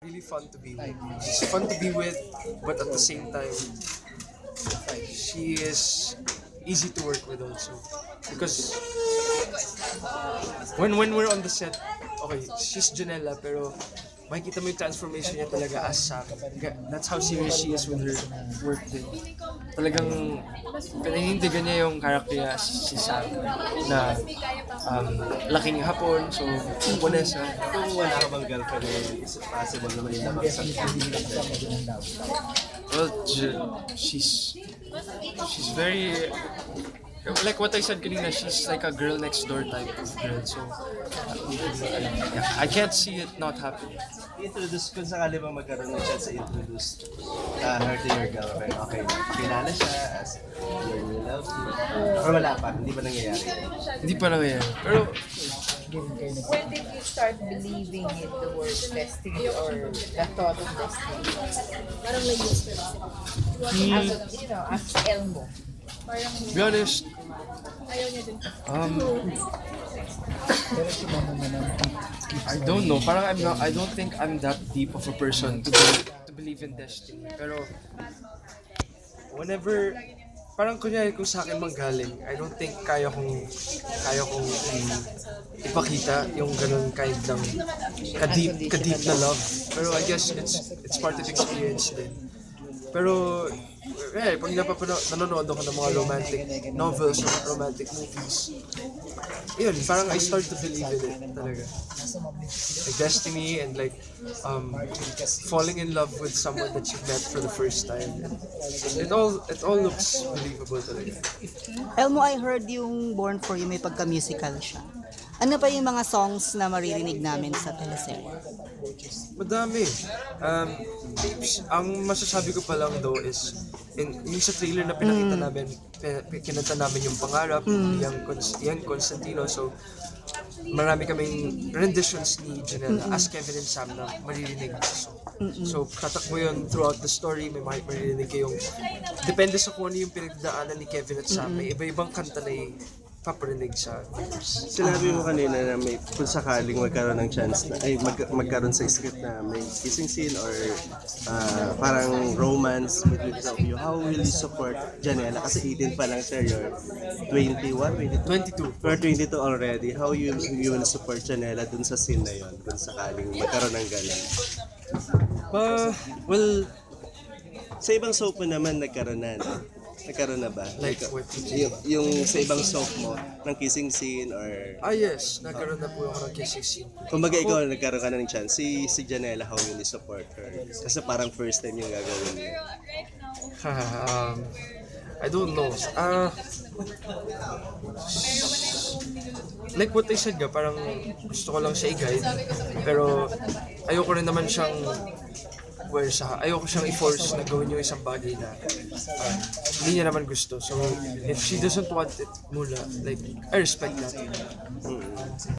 really fun to be with. She's fun to be with, but at the same time, she is easy to work with also. Because when we're on the set, okay, she's Janela, pero makikita mo yung transformation niya talaga as Sam. That's how serious she is with her work din. Talagang pinanindigan niya yung character niya as si Sam na laking hapon, so Vanessa. Kung wala ka bang girlfriend, is it possible na may lamang sa Well, she's very, like what I said kanina, she's like a girl next door type of girl. So I can't see it not happening. Introduce, kung sakali bang magkaroon ng chance sa introduce her to your girlfriend, okay, kilala siya as your new love team, or wala pa, hindi ba nangyayari? Hindi pa nangyayari. Pero When did you start believing in the word destiny or the thought of destiny? Parang may as Elmo. to be honest, I don't know. Parang I don't think I'm that deep of a person to believe in destiny. Pero whenever, parang kunyari kung sa akin manggaling, I don't think kaya kong ipakita yung ganun kind ng ka-deep na love. Pero I guess it's part of experience din. Pero pag nanonood ako ng mga romantic novels or romantic movies, yun, parang I start to believe in it talaga. Like destiny and like falling in love with someone that you met for the first time. It all looks believable talaga. Elmo, I heard yung Born For You may pagka-musical siya. Ano pa yung mga songs na maririnig namin sa teleserye? Madami. Ang masasabi ko pa lang though is, yung sa trailer na pinakita namin, kinanta namin yung Pangarap, yung Constantino. So, marami kaming renditions ni Janela as Kevin and Sam na maririnig. So, tatakbo yun throughout the story. May maririnig kayong, depende sa kung ano yung pinagdaanan ni Kevin at Sam. May iba-ibang kanta na paparinig sa viewers. Sinabi mo kanina na may kung sakaling magkaroon ng chance na, magkaroon sa script na may kissing scene or parang romance between the two of you, how will you support Janela? Kasi 18 pa lang siya, you're 21, 22. You're 22 already. How you will support Janela dun sa scene na yun kung sakaling magkaroon ng gano'n? Well, Sa ibang soap mo naman nagkaroon na, no? Nagkaroon na ba? like what? Yung sa ibang soap mo, ng kissing scene or... Yes, nagkaroon na po ako ng kissing scene. Kumbaga ikaw nagkaroon ka na ng chance. Si Janela, how will you support her? Kasi parang first time yung gagawin niya. I don't know. Like what I said nga, parang gusto ko lang siya i-guide. Pero ayoko rin naman siyang ayoko siyang i-force na gawin yung isang bagay na hindi niya naman gusto. So, if she doesn't want it muna, like, I respect that.